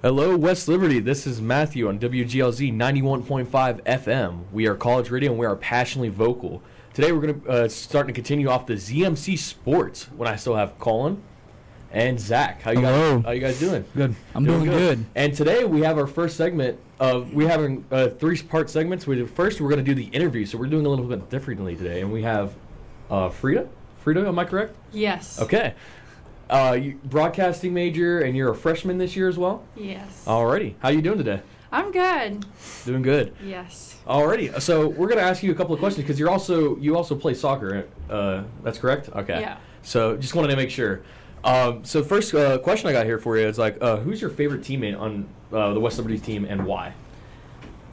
Hello, West Liberty. This is Matthew on WGLZ 91.5 FM. We are college radio and we are passionately vocal. Today we're going to start to continue off the ZMC Sports when I still have Colin and Zach. How you guys doing? Good. I'm doing good. And today we have our first segment of we're having 3-part segments. First we're going to do the interview, so we're doing a little bit differently today. And we have Frida. Frida, am I correct? Yes. Okay. You broadcasting major, and you're a freshman this year as well? Yes. Alrighty. How you doing today? I'm good. Doing good. Yes. Alrighty. So we're going to ask you a couple of questions because you also play soccer. That's correct? Okay. Yeah. So just wanted to make sure. So first question I got here for you is who's your favorite teammate on the West Liberty team and why?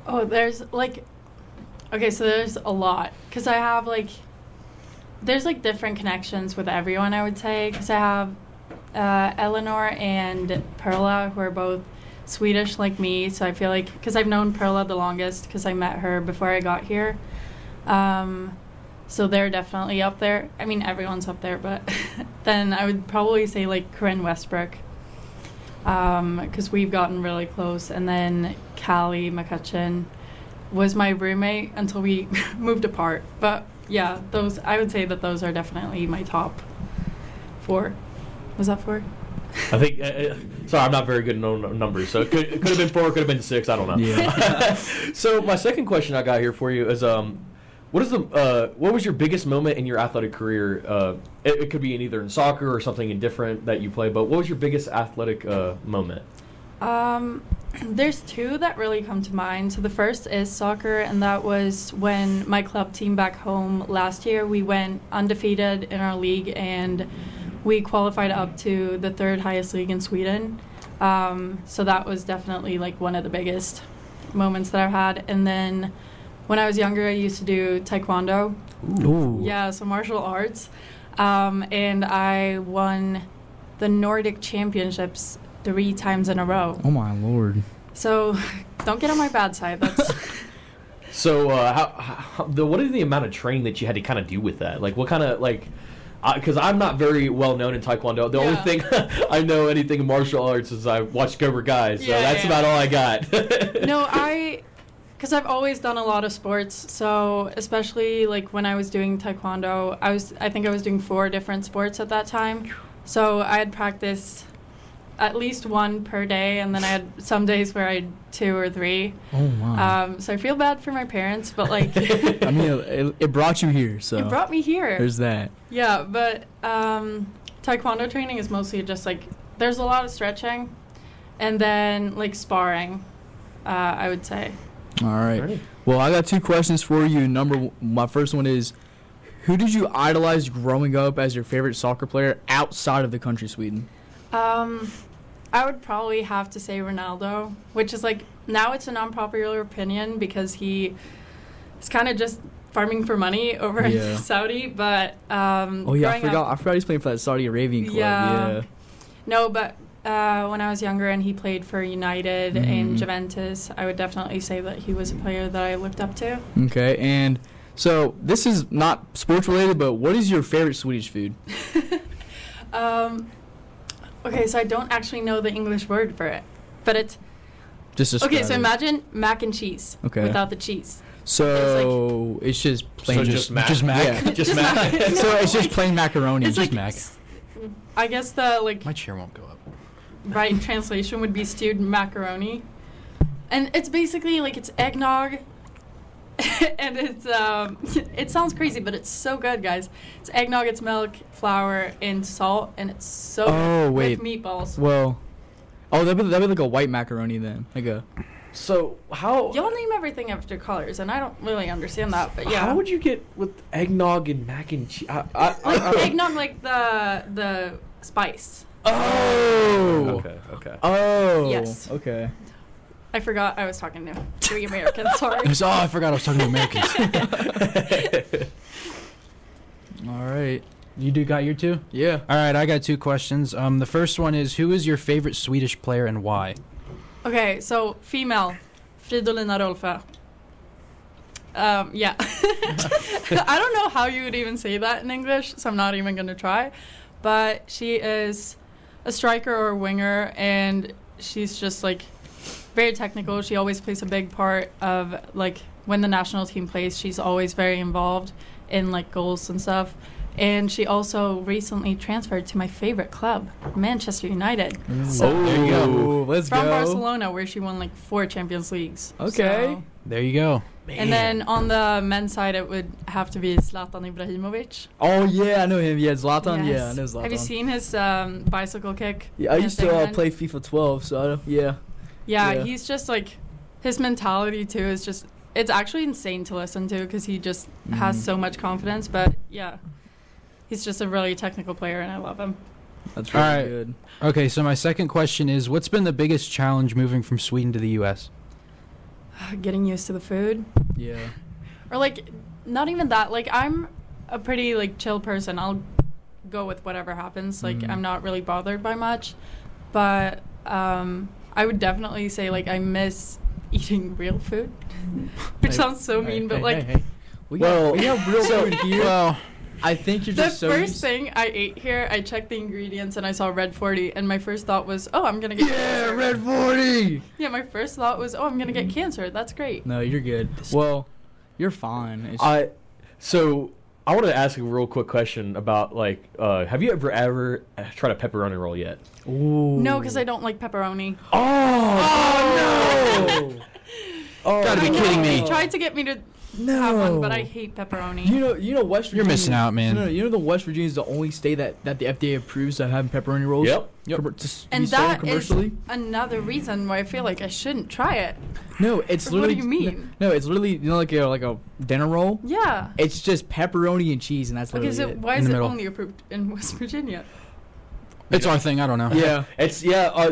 Oh, there's there's a lot because I have there's different connections with everyone, I would say, because I have Eleanor and Perla, who are both Swedish like me, so I feel like, because I've known Perla the longest because I met her before I got here, so they're definitely up there. I mean, everyone's up there, but then I would probably say Corinne Westbrook, because we've gotten really close, and then Callie McCutcheon was my roommate until we moved apart, but yeah, I would say that those are definitely my top 4. Was that 4? I think. Sorry, I'm not very good at numbers, so it could have been 4, could have been 6. I don't know. Yeah. So my second question I got here for you is, what was your biggest moment in your athletic career? It could be either in soccer or something indifferent that you play, but what was your biggest athletic moment? There's 2 that really come to mind. So the first is soccer, and that was when my club team back home last year, we went undefeated in our league, and we qualified up to the 3rd highest league in Sweden. So that was definitely one of the biggest moments that I've had. And then when I was younger, I used to do taekwondo. Ooh. Yeah, so martial arts. And I won the Nordic Championships 3 times in a row. Oh my lord. So don't get on my bad side. That's So what is the amount of training that you had to kind of do with that? What kind of because I'm not very well known in taekwondo. The only thing I know anything in martial arts is I watch Cobra Kai, so that's about all I got. No, because I've always done a lot of sports, so especially when I was doing taekwondo, I think I was doing 4 different sports at that time. So I had practiced at least 1 per day, and then I had some days where I had 2 or 3. Oh my. So I feel bad for my parents, but I mean, it brought you here, so it brought me here. There's that. Yeah, but taekwondo training is mostly just there's a lot of stretching, and then sparring, I would say. All right. Well, I got 2 questions for you. My first one is, who did you idolize growing up as your favorite soccer player outside of the country Sweden? I would probably have to say Ronaldo, which is now it's an unpopular opinion because he is kind of just farming for money over in Saudi, but I forgot he's playing for that Saudi Arabian club. Yeah. No, but when I was younger and he played for United and Juventus, I would definitely say that he was a player that I looked up to. Okay, and so this is not sports related, but what is your favorite Swedish food? Okay, so I don't actually know the English word for it, but it's just okay. So imagine mac and cheese without the cheese. So it's just plain, just mac. Yeah. Just mac. So it's just plain macaroni. It's just mac. I guess the my chair won't go up. Right translation would be stewed macaroni, and it's basically it's eggnog. And it's it sounds crazy, but it's so good, guys. It's eggnog, it's milk, flour, and salt, and it's so good with meatballs. Well, that'd be a white macaroni then, So how y'all name everything after colors, and I don't really understand that, but yeah. How would you get with eggnog and mac and cheese? Eggnog, the spice. Oh. Okay. Oh. Yes. Okay. I forgot I was talking to 3 Americans. Sorry. I forgot I was talking to Americans. All right. You got your 2? Yeah. All right, I got 2 questions. The first one is, who is your favorite Swedish player and why? Okay, so female, Frida Lundburg. Yeah. I don't know how you would even say that in English, so I'm not even going to try. But she is a striker or winger, and she's just like very technical. She always plays a big part of like when the national team plays. She's always very involved in like goals and stuff. And she also recently transferred to my favorite club, Manchester United. So there you go. Let's from go. Barcelona, where she won like 4 Champions Leagues. Okay. So. There you go. Man. And then on the men's side, it would have to be Zlatan Ibrahimovic. Oh yeah, I know him. Yeah, Zlatan. Yes. Yeah, I know Zlatan. Have you seen his bicycle kick? Yeah, I used against to England? play FIFA 12, so I don't, yeah. Yeah, he's just like, his mentality too is just, it's actually insane to listen to because he just has so much confidence. But yeah, he's just a really technical player and I love him. That's really All right. good. Okay, so my second question is, what's been the biggest challenge moving from Sweden to the U.S.? Getting used to the food. Yeah. Or like, not even that. Like, I'm a pretty like chill person. I'll go with whatever happens. Like, I'm not really bothered by much. But I would definitely say like I miss eating real food, which sounds so mean. But like, We got real food here. Well, I think you're the just so first thing I ate here, I checked the ingredients and I saw Red 40, and my first thought was, oh, I'm gonna get cancer. Red 40. Yeah, my first thought was, oh, I'm gonna get cancer. That's great. No, you're good. Well, you're fine. It's So I wanted to ask a real quick question about like, have you ever tried a pepperoni roll yet? Ooh. No, because I don't like pepperoni. Oh no! Oh, Gotta be kidding me. They tried to get me to have one, but I hate pepperoni. You know, West Virginia. You're missing out, man. No, you know, the West Virginia is the only state that the FDA approves of having pepperoni rolls. Yep. To be sold commercially. Another reason why I feel like I shouldn't try it. No, it's What literally. do you mean? No, it's literally like a dinner roll. Yeah. It's just pepperoni and cheese, and that's Okay, literally so it. why In is the it middle. only approved in West Virginia? It's our thing. I don't know. Yeah.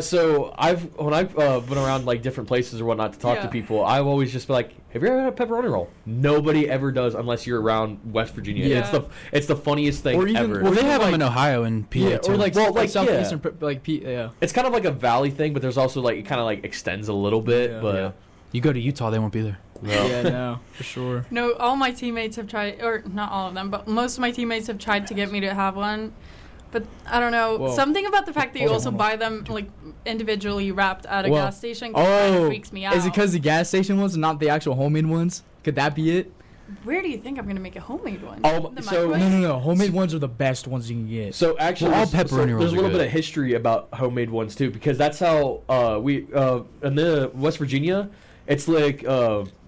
So when I've been around like different places or whatnot to talk to Yeah. people, I've always just been like, have you ever had a pepperoni roll? Nobody ever does unless you're around West Virginia. Yeah. It's the funniest thing Or even- ever. Well, they have like- them in Ohio and PA Yeah, too. or like southeastern, yeah. yeah. It's kind of like a valley thing, but there's also like it kind of like extends a little bit. Yeah. But Yeah. you go to Utah, they won't be there. no. Yeah, no, for sure. No, all my teammates have tried, or not all of them, but most of my teammates have tried to get me to have one. But I don't know, Whoa. something about the fact that you Hold on, also hold on. buy them like individually wrapped at a Well, gas station kind of freaks me out. Is it because the gas station ones, not the actual homemade ones? Could that be it? Where do you think I'm gonna make a homemade one? Oh, The so- microwave? No. Homemade ones are the best ones you can get. So actually, Well, all there's- pepperoni rolls there's a are little good. bit of history about homemade ones too, because that's how we in the West Virginia, it's like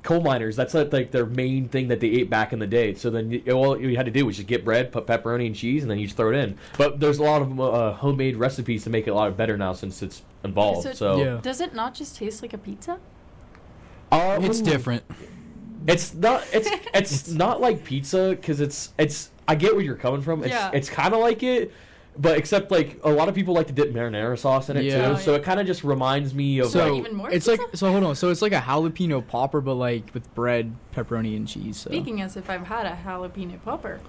coal miners. That's like their main thing that they ate back in the day. So then all you had to do was just get bread, put pepperoni and cheese, and then you just throw it in. But there's a lot of homemade recipes to make it a lot better now since it's involved. So- So Yeah. Does it not just taste like a pizza? It's different. It's not. It's not like pizza because it's. I get where you're coming from. Yeah. It's kind of like it, but except like a lot of people like to dip marinara sauce in it Yeah. too. Oh, So yeah. it kind of just reminds me of So like. even more it's pizza? like hold on. So it's like a jalapeno popper, but like with bread, pepperoni, and cheese. So. Speaking as if I've had a jalapeno popper.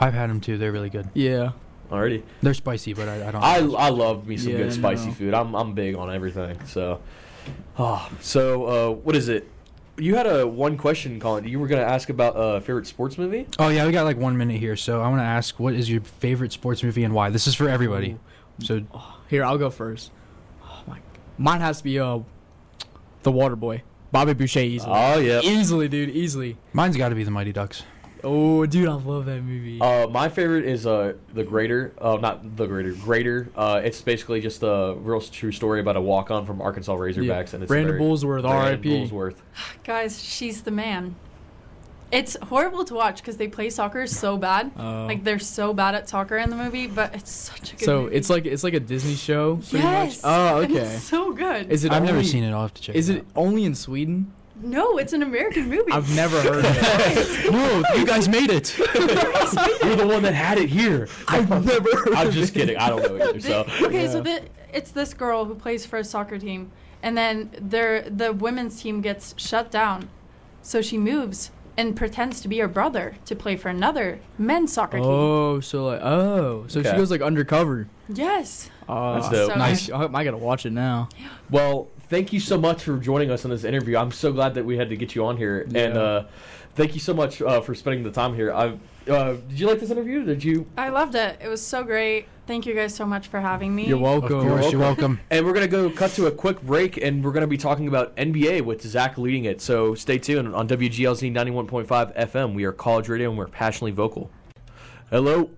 I've had them too. They're really good. Yeah. Already. They're spicy, but I don't. I love me some Yeah, good spicy no. food. I'm big on everything. So, what is it? You had one question, Colin. You were gonna ask about favorite sports movie. Oh yeah, we got like 1 minute here, so I want to ask, what is your favorite sports movie and why? This is for everybody. So Here, I'll go first. Oh my. Mine has to be The Waterboy. Bobby Boucher easily. Oh yeah. Easily, dude. Easily. mine's got to be the Mighty Ducks. Oh, dude, I love that movie. My favorite is The Greater. Not The Greater. Greater. It's basically just a real true story about a walk-on from Arkansas Razorbacks, and it's Brandon very- Bullsworth, Brandon R.I.P. Bullsworth. Guys, she's the man. It's horrible to watch because they play soccer so bad. Oh. Like they're so bad at soccer in the movie, but it's such a good So movie. it's like a Disney show, pretty yes. much. Oh, and okay. it's so good. Is it? I've only, never seen it. I'll have to check. Is it it only in Sweden? No, it's an American movie. I've never heard of it. out. No, you guys made it. You're the one that had it here. I've never heard I'm of just it. kidding. I don't know either. So. Okay, so Yeah. it's this girl who plays for a soccer team, and then the women's team gets shut down, so she moves and pretends to be her brother to play for another men's soccer team. Oh, so she Okay. goes like undercover. Yes. That's dope. So Nice. I got to watch it now. Well, thank you so much for joining us on this interview. I'm so glad that we had to get you on here, and thank you so much for spending the time here. Did you like this interview? Did you? I loved it. It was so great. Thank you guys so much for having me. You're welcome. Of course, you're welcome. And we're going to go cut to a quick break, and we're going to be talking about NBA with Zach leading it. So stay tuned on WGLZ 91.5 FM. We are college radio, and we're passionately vocal. Hello.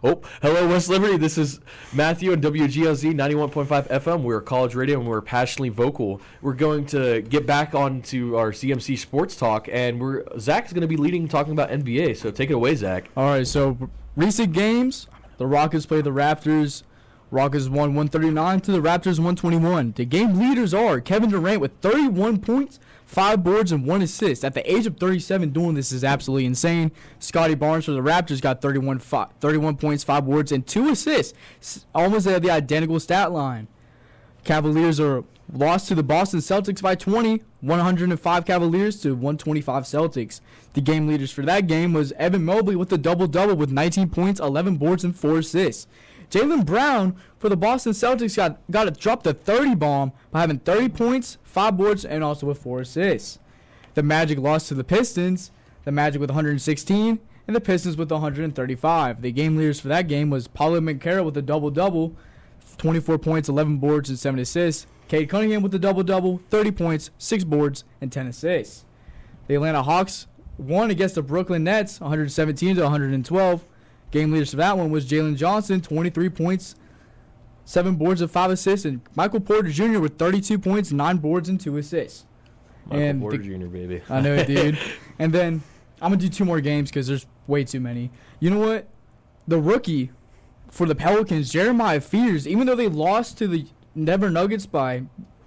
Hello, West Liberty. This is Matthew on WGLZ 91.5 FM. We're college radio, and we're passionately vocal. We're going to get back onto our ZMC Sports talk, and Zach's going to be leading talking about NBA. So take it away, Zach. All right, so recent games, the Rockets played the Raptors. Rockets won 139 to the Raptors 121. The game leaders are Kevin Durant with 31 points, 5 boards, and 1 assist. At the age of 37, doing this is absolutely insane. Scotty Barnes for the Raptors got 31 points, 5 boards, and 2 assists. Almost at the identical stat line. Cavaliers are lost to the Boston Celtics by 20, 105 Cavaliers to 125 Celtics. The game leaders for that game was Evan Mobley with a double-double with 19 points, 11 boards, and 4 assists. Jaylen Brown for the Boston Celtics got dropped a 30 bomb by having 30 points, 5 boards, and also with 4 assists. The Magic lost to the Pistons, the Magic with 116, and the Pistons with 135. The game leaders for that game was Paulo Banchero with a double-double, 24 points, 11 boards, and 7 assists. Cade Cunningham with a double-double, 30 points, 6 boards, and 10 assists. The Atlanta Hawks won against the Brooklyn Nets, 117 to 112. Game leaders for that one was Jalen Johnson, 23 points, 7 boards and 5 assists, and Michael Porter Jr. with 32 points, 9 boards, and 2 assists. Michael Porter Jr., baby. I know, dude. And then I'm going to do 2 more games because there's way too many. You know what? The rookie for the Pelicans, Jeremiah Fears, even though they lost to the Denver Nuggets by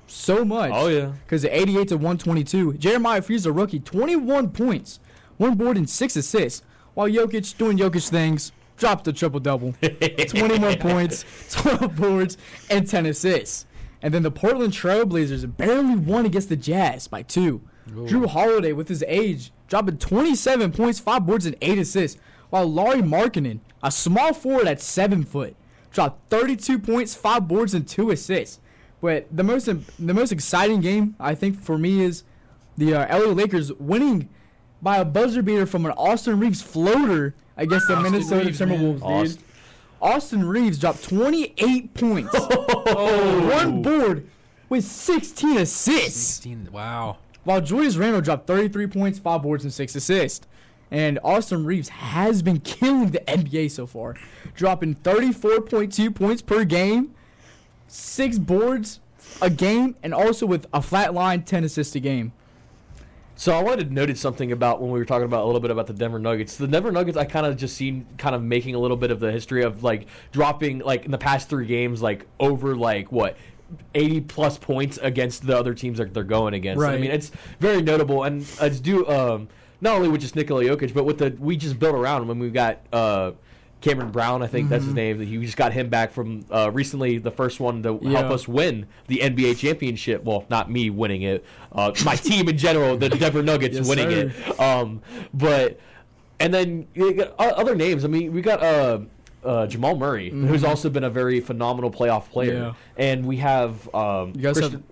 so much. Oh, yeah. Because of 88 to 122. Jeremiah Fears, the rookie, 21 points, 1 board, and 6 assists. While Jokic, doing Jokic things, dropped a triple-double. 21 points, 12 boards, and 10 assists. And then the Portland Trail Blazers barely won against the Jazz by 2. Ooh. Drew Holiday, with his age, dropping 27 points, 5 boards, and 8 assists. While Lauri Markkanen, a small forward at 7 foot, dropped 32 points, 5 boards, and 2 assists. But the most exciting game, I think, for me is the LA Lakers winning by a buzzer beater from an Austin Reeves floater against the Minnesota Timberwolves, dude. Austin Reeves dropped 28 points, 1 board, with 16 assists. 16, wow. While Julius Randle dropped 33 points, 5 boards, and 6 assists. And Austin Reeves has been killing the NBA so far, dropping 34.2 points per game, 6 boards a game, and also with a flat line, 10 assists a game. So I wanted to notice something about when we were talking about a little bit about the Denver Nuggets. The Denver Nuggets, I kind of just seen kind of making a little bit of the history of like dropping like in the past 3 games like over like what 80 plus points against the other teams that they're going against. Right. I mean, it's very notable, and it's due not only with just Nikola Jokic, but with we just built around him. And we've got Cameron Brown, I think that's his name. We just got him back from recently, the first one to help us win the NBA championship. Well, not me winning it. My team in general, the Denver Nuggets winning it. And then you got other names. I mean, we got Jamal Murray, who's also been a very phenomenal playoff player. Yeah. And we have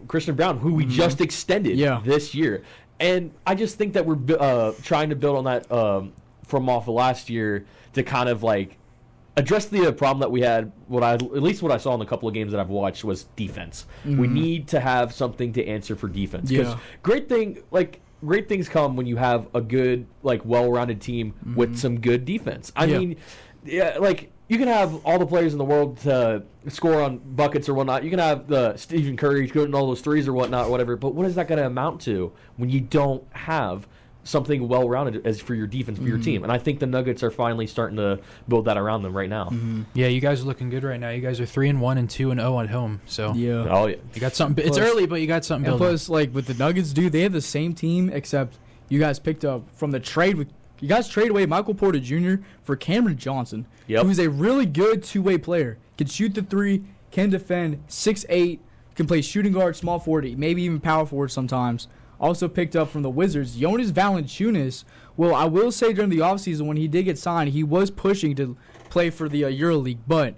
Christian Brown, who we just extended this year. And I just think that we're trying to build on that from off of last year to kind of like address the problem that we had. At least what I saw in the couple of games that I've watched was defense. We need to have something to answer for defense. Because great things come when you have a good, like, well-rounded team with some good defense. I mean, like, you can have all the players in the world to score on buckets or whatnot. You can have the Stephen Curry shooting all those threes or whatnot, whatever. But what is that going to amount to when you don't have something well-rounded as for your defense for your team? And I think the Nuggets are finally starting to build that around them right now. Yeah, you guys are looking good right now. You guys are 3-1 and 2-0 at home. So you got something. It's early, but you got something building. Plus, like with the Nuggets, dude, they have the same team except you guys picked up from the trade with. You guys trade away Michael Porter Jr. for Cameron Johnson, who's a really good two-way player. Can shoot the 3, can defend, 6'8", can play shooting guard, small forward, maybe even power forward sometimes. Also picked up from the Wizards, Jonas Valanciunas. Well, I will say during the offseason when he did get signed, he was pushing to play for the EuroLeague, but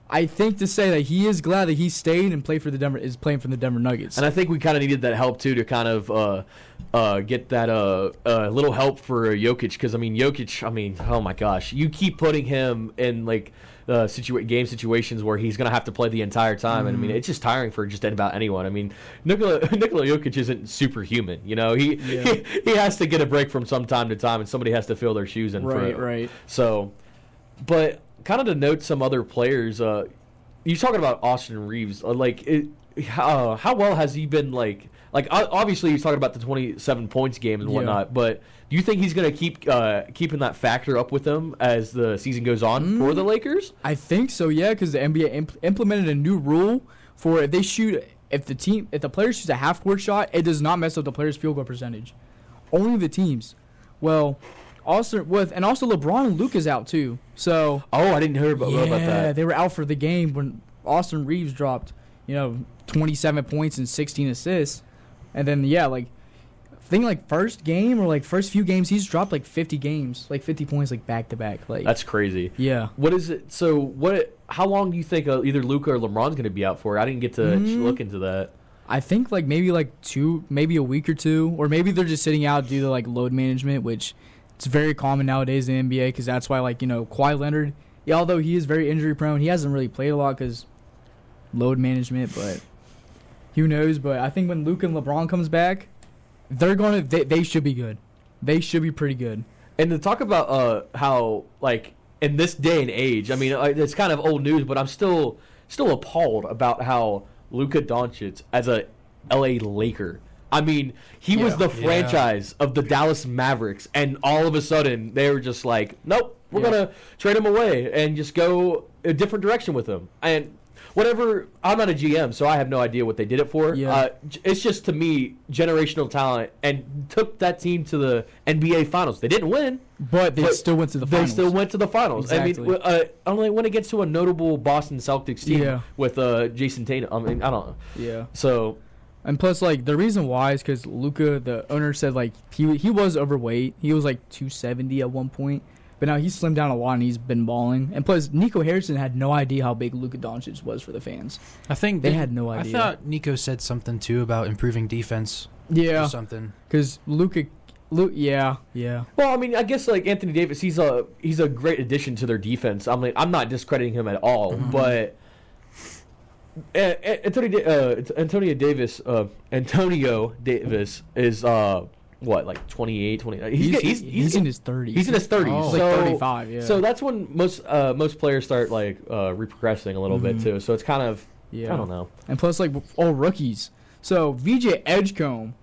I think to say that he is glad that he stayed and playing for the Denver Nuggets. And I think we kind of needed that help too to kind of get that little help for Jokic, because Jokic, oh my gosh, you keep putting him in like game situations where he's going to have to play the entire time, and I mean it's just tiring for just about anyone. I mean Nikola Jokic isn't superhuman, he has to get a break from time to time, and somebody has to fill their shoes in. Right. So, but kind of to note some other players, you're talking about Austin Reeves. How well has he been? Like obviously he's talking about the 27 points game and whatnot. But do you think he's going to keep keeping that factor up with him as the season goes on for the Lakers? I think so. Yeah, because the NBA implemented a new rule for if the player shoots a half-court shot, it does not mess up the player's field goal percentage. Only the teams. Well. Also LeBron and Luka's out too. So I didn't hear about that. Yeah, they were out for the game when Austin Reeves dropped, 27 points and 16 assists, and then I think first game or first few games he's dropped 50 points back to back. That's crazy. Yeah. What is it? So how long do you think either Luka or LeBron's going to be out for? I didn't get to look into that. I think maybe a week or two, or maybe they're just sitting out due to load management, which. It's very common nowadays in the NBA because that's why, Kawhi Leonard, although he is very injury prone, he hasn't really played a lot because load management, but who knows. But I think when Luka and LeBron comes back, they should be good. They should be pretty good. And to talk about how, in this day and age, I mean, it's kind of old news, but I'm still appalled about how Luka Doncic, as a LA Laker, I mean, he was the franchise of the Dallas Mavericks, and all of a sudden they were just like, nope, we're going to trade him away and just go a different direction with him. And whatever, I'm not a GM, so I have no idea what they did it for. Yeah. It's just, to me, generational talent, and took that team to the NBA Finals. They didn't win. But they still went to the finals. They still went to the finals. Exactly. I mean, only when it gets to a notable Boston Celtics team with Jason Tatum. I mean, I don't know. Yeah. So... And plus, the reason why is because Luka, the owner, said, he was overweight. He was, 270 at one point. But now he's slimmed down a lot, and he's been balling. And plus, Nico Harrison had no idea how big Luka Doncic was for the fans. I think they had no idea. I thought Nico said something, too, about improving defense. Yeah. Or something. Because yeah. Well, I mean, I guess, Anthony Davis, he's a great addition to their defense. I'm not discrediting him at all, but... Antonio Davis is 28, 20. He's in his 30s. He's in his 30s. Oh, 35. Yeah. So that's when most players start reprogressing a little bit too. So it's kind of I don't know. And plus all rookies. So VJ Edgecombe,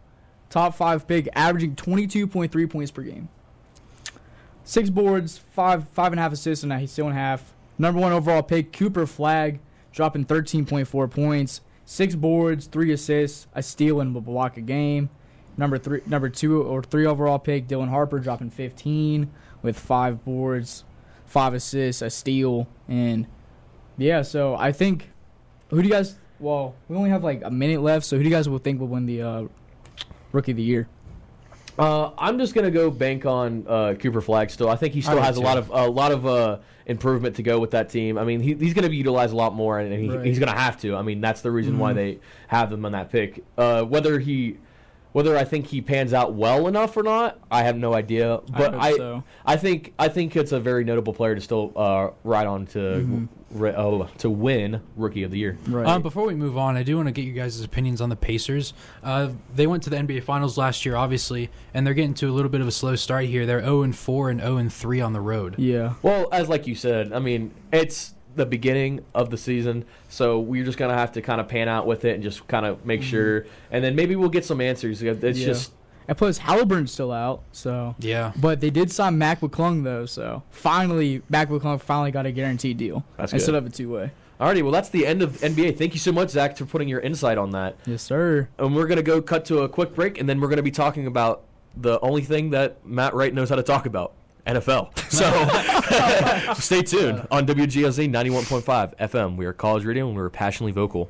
top 5 pick, averaging 22.3 points per game. 6 boards, 5.5 assists, and he's still in half. Number 1 overall pick, Cooper Flagg, dropping 13.4 points, 6 boards, 3 assists, a steal, and a block a game. Number 2 or 3 overall pick, Dylan Harper, dropping 15 with 5 boards, 5 assists, a steal, and so I think who do you guys? Well, we only have a minute left, so who do you guys think will win the Rookie of the Year? I'm just gonna go bank on Cooper Flagg. Still, I think he still has a lot of improvement to go with that team. I mean, he's gonna be utilized a lot more, and he's gonna have to. I mean, that's the reason why they have him on that pick. Whether I think he pans out well enough or not, I have no idea. But I think it's a very notable player to still ride on to win Rookie of the Year. Right. Before we move on, I do want to get you guys' opinions on the Pacers. They went to the NBA Finals last year, obviously, and they're getting to a little bit of a slow start here. They're 0-4 and 0-3 on the road. Yeah. Well, as you said, I mean, it's the beginning of the season, so we're just gonna have to kind of pan out with it and just kind of make sure, and then maybe we'll get some answers. It's just, and plus Halliburton's still out, so but they did sign Mac McClung though, so Mac McClung finally got a guaranteed deal instead of a 2-way. Alrighty, well that's the end of NBA. Thank you so much, Zach, for putting your insight on that. Yes, sir. And we're gonna go cut to a quick break, and then we're gonna be talking about the only thing that Matt Wright knows how to talk about. NFL. So stay tuned on WGLZ 91.5 FM. We are college radio and we are passionately vocal.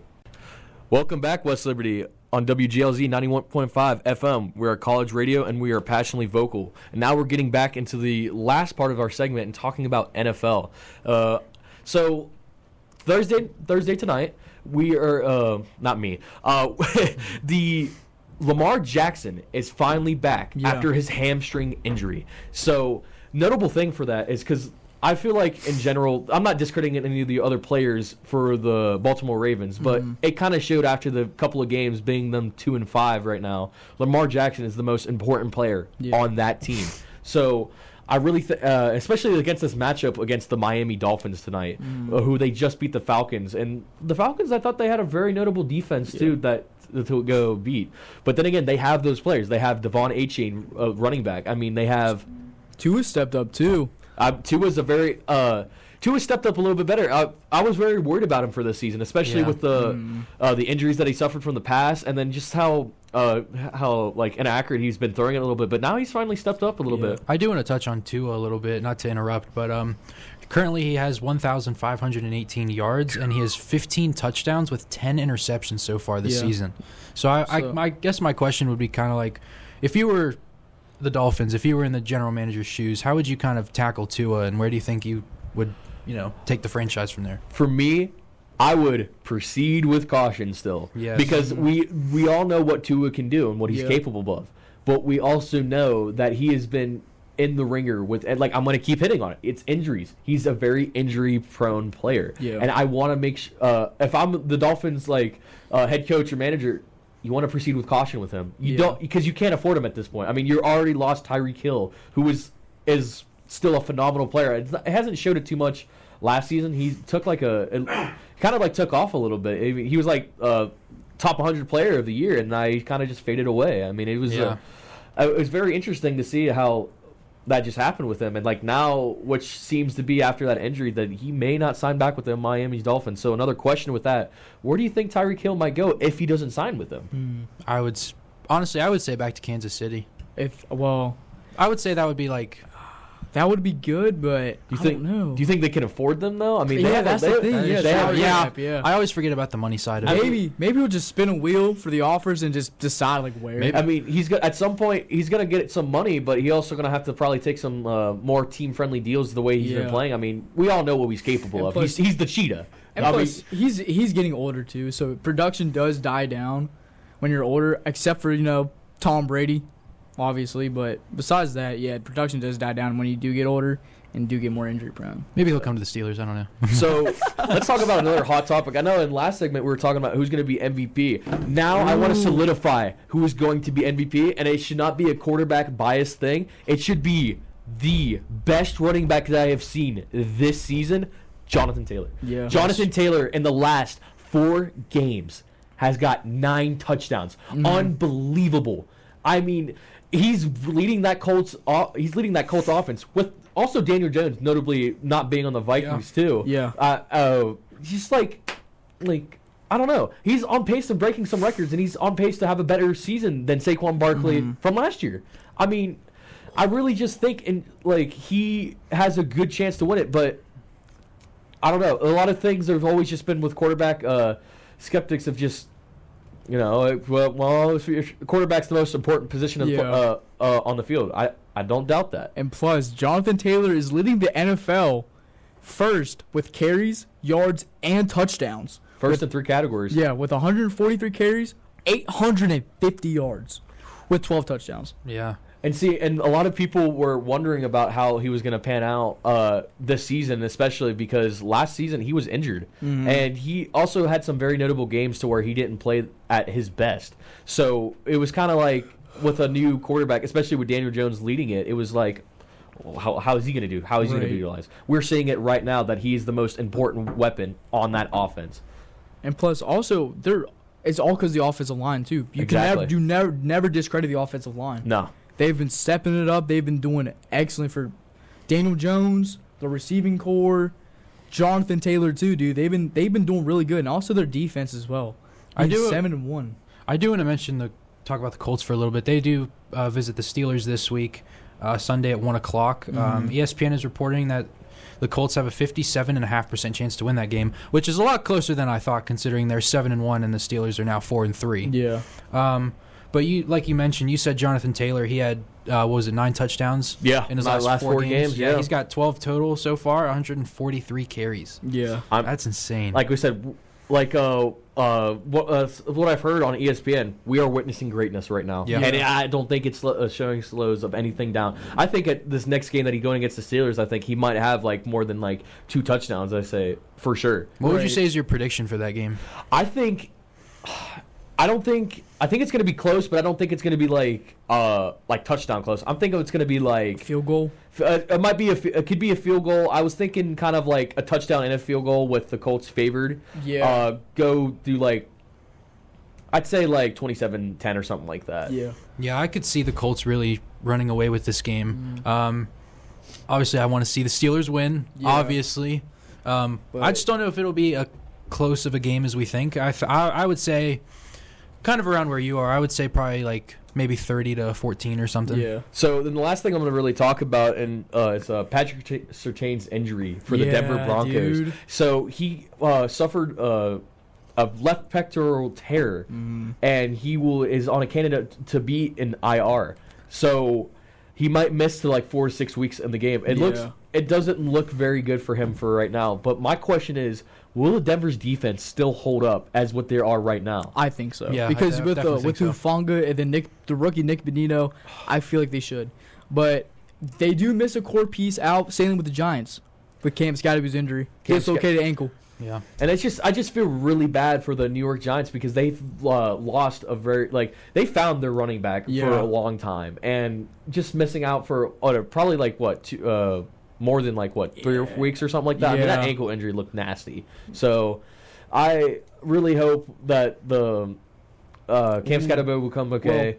Welcome back, West Liberty, on WGLZ 91.5 FM. We are college radio and we are passionately vocal. And now we're getting back into the last part of our segment and talking about NFL. So Thursday tonight, we are not me. The Lamar Jackson is finally back after his hamstring injury. So notable thing for that is because I feel like in general, I'm not discrediting any of the other players for the Baltimore Ravens, but it kind of showed after the couple of games being them 2-5 right now. Lamar Jackson is the most important player on that team. So I really, especially against this matchup against the Miami Dolphins tonight, who they just beat the Falcons. And the Falcons, I thought they had a very notable defense, too, to go beat. But then again, they have those players. They have Devon Achane, running back. I mean, they have... Tua stepped up, too. Tua's stepped up a little bit better. I was very worried about him for this season, especially with the injuries that he suffered from the past, and then just how like inaccurate he's been throwing it a little bit. But now he's finally stepped up a little bit. I do want to touch on Tua a little bit, not to interrupt, but currently he has 1,518 yards and he has 15 touchdowns with 10 interceptions so far this season. So I guess my question would be kind of like, if you were the Dolphins, if you were in the general manager's shoes, how would you kind of tackle Tua, and where do you think you would, take the franchise from there? For me, I would proceed with caution still. Yes. Because we all know what Tua can do and what he's capable of. But we also know that he has been in the ringer with, and I'm going to keep hitting on it. It's injuries. He's a very injury-prone player. Yeah. And I want to make sure, if I'm the Dolphins head coach or manager, you want to proceed with caution with him. You don't, because you can't afford him at this point. I mean, you already lost Tyreek Hill, who is still a phenomenal player. It hasn't showed it too much last season. He took took off a little bit. I mean, he was top 100 player of the year, and he kind of just faded away. I mean, it was it was very interesting to see how that just happened with him, and now, which seems to be after that injury, that he may not sign back with the Miami Dolphins. So another question with that: where do you think Tyreek Hill might go if he doesn't sign with them? I would say back to Kansas City. I would say that would be that would be good, but I don't know. Do you think they can afford them though? I mean, that's the thing. I always forget about the money side of it. Maybe we'll just spin a wheel for the offers and just decide where. Maybe. I mean, at some point he's gonna get some money, but he's also gonna have to probably take some more team-friendly deals the way he's been playing. I mean, we all know what he's capable of. Plus, he's the cheetah. And plus, he's getting older too, so production does die down when you're older, except for Tom Brady. Obviously, but besides that, production does die down when you do get older and do get more injury prone. Maybe he'll come to the Steelers. I don't know. So let's talk about another hot topic. I know in last segment we were talking about who's going to be MVP. Now I want to solidify who is going to be MVP, and it should not be a quarterback bias thing. It should be the best running back that I have seen this season, Jonathan Taylor. Yeah. Jonathan Taylor in the last 4 games has got 9 touchdowns. Unbelievable. I mean, he's leading that Colts offense with also Daniel Jones, notably not being on the Vikings too. Yeah. He's I don't know. He's on pace to breaking some records, and he's on pace to have a better season than Saquon Barkley from last year. I mean, I really just think he has a good chance to win it, but I don't know. A lot of things have always just been with quarterback skeptics of just. Quarterback's the most important position on the field. I don't doubt that. And plus, Jonathan Taylor is leading the NFL first with carries, yards, and touchdowns. First in 3 categories. Yeah, with 143 carries, 850 yards, with 12 touchdowns. Yeah. And a lot of people were wondering about how he was going to pan out this season, especially because last season he was injured. And he also had some very notable games to where he didn't play at his best. So it was kind of like with a new quarterback, especially with Daniel Jones leading it, it was like, how is he going to do? How is he going to be utilized? We're seeing it right now that he's the most important weapon on that offense. And plus, also, it's all because of the offensive line, too. You never discredit the offensive line. No. They've been stepping it up. They've been doing excellent for Daniel Jones, the receiving core, Jonathan Taylor too, dude. They've been doing really good, and also their defense as well. 7-1. I do want to talk about the Colts for a little bit. They do visit the Steelers this week, Sunday at 1:00. ESPN is reporting that the Colts have a 57.5% chance to win that game, which is a lot closer than I thought, considering they're 7-1 and the Steelers are now 4-3. Yeah. But like you mentioned, you said Jonathan Taylor, he had what was it, 9 touchdowns? Yeah, in his last four games. Yeah, he's got 12 total so far, 143 carries. Yeah, that's insane. Like we said, what I've heard on ESPN, we are witnessing greatness right now. Yeah. And I don't think it's showing slows of anything down. I think at this next game that he's going against the Steelers, I think he might have like more than like 2 touchdowns. I say for sure. What would you say is your prediction for that game? I think it's going to be close, but I don't think it's going to be like touchdown close. I'm thinking it's going to be like field goal. It could be a field goal. I was thinking kind of like a touchdown and a field goal with the Colts favored. Yeah. Go do like, I'd say like 27-10 or something like that. Yeah. Yeah, I could see the Colts really running away with this game. Obviously, I want to see the Steelers win. Yeah. Obviously, I just don't know if it'll be a close of a game as we think. I would say, kind of around where you are. I would say probably like maybe 30-14 or something. Yeah. So then the last thing I'm going to really talk about is Patrick Surtain's injury for the Denver Broncos. Dude. So he suffered a left pectoral tear, and he is on a candidate to be in IR. So he might miss to like 4 to 6 weeks in the game. It doesn't look very good for him for right now. But my question is, will the Denver's defense still hold up as what they are right now? I think so. Yeah, because with so. Hufanga and then the rookie Nick Benito, I feel like they should. But they do miss a core piece out, sailing with the Giants with Cam Scatterby's injury. Dislocated ankle. Yeah. And I just feel really bad for the New York Giants because they've lost they found their running back for a long time, and just missing out for probably like more than 3 or 4 weeks or something like that. Yeah. I mean, that ankle injury looked nasty. So I really hope that the Cam Scatterby will come okay.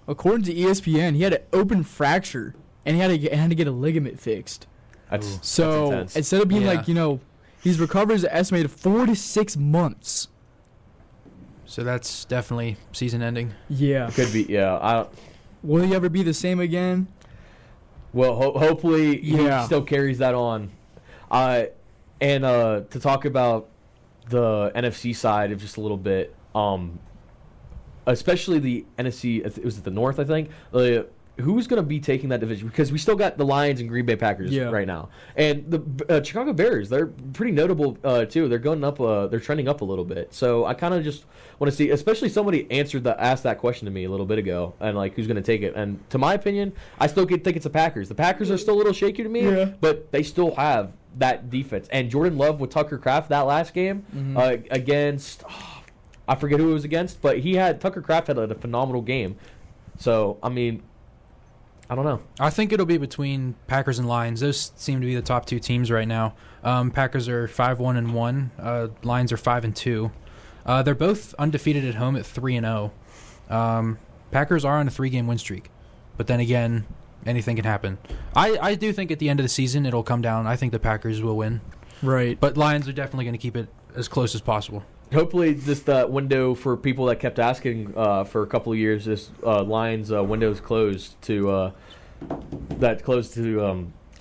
Well, according to ESPN, he had an open fracture and he had to get a ligament fixed. That's intense. Instead of being he's recovered as an estimated 4 to 6 months. So that's definitely season ending. Yeah. It could be, yeah. Will he ever be the same again? Well, hopefully he still carries that on. And to talk about the NFC side of just a little bit, especially the NFC, it was the North, I think. Who's going to be taking that division? Because we still got the Lions and Green Bay Packers right now. And the Chicago Bears, they're pretty notable, too. They're going up. They're trending up a little bit. So I kind of just want to see, especially somebody asked that question to me a little bit ago, and who's going to take it. And to my opinion, I still think it's the Packers. The Packers are still a little shaky to me, but they still have that defense. And Jordan Love with Tucker Kraft that last game against, I forget who it was against, but Tucker Kraft had a phenomenal game. So, I mean, I don't know. I think it'll be between Packers and Lions. Those seem to be the top 2 teams right now. Packers are 5-1-1. Lions are 5-2. They're both undefeated at home at 3-0. Packers are on a 3-game win streak, but then again, anything can happen. I do think at the end of the season it'll come down. I think the Packers will win. Right. But Lions are definitely going to keep it as close as possible. Hopefully, this window for people that kept asking for a couple of years, this Lions window is closed to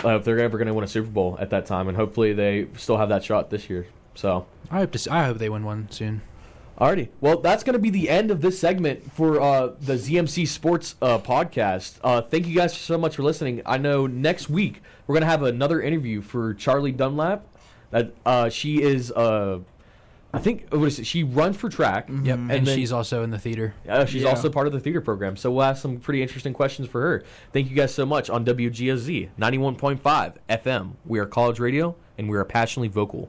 if they're ever going to win a Super Bowl at that time, and hopefully they still have that shot this year. So I hope they win one soon. Alrighty, well, that's going to be the end of this segment for the ZMC Sports podcast. Thank you guys so much for listening. I know next week we're going to have another interview for Charlie Dunlap. That she is. I think she runs for track. Yep, and she's also in the theater. She's also part of the theater program, so we'll have some pretty interesting questions for her. Thank you guys so much on WGOZ 91.5 FM. We are college radio, and we are passionately vocal.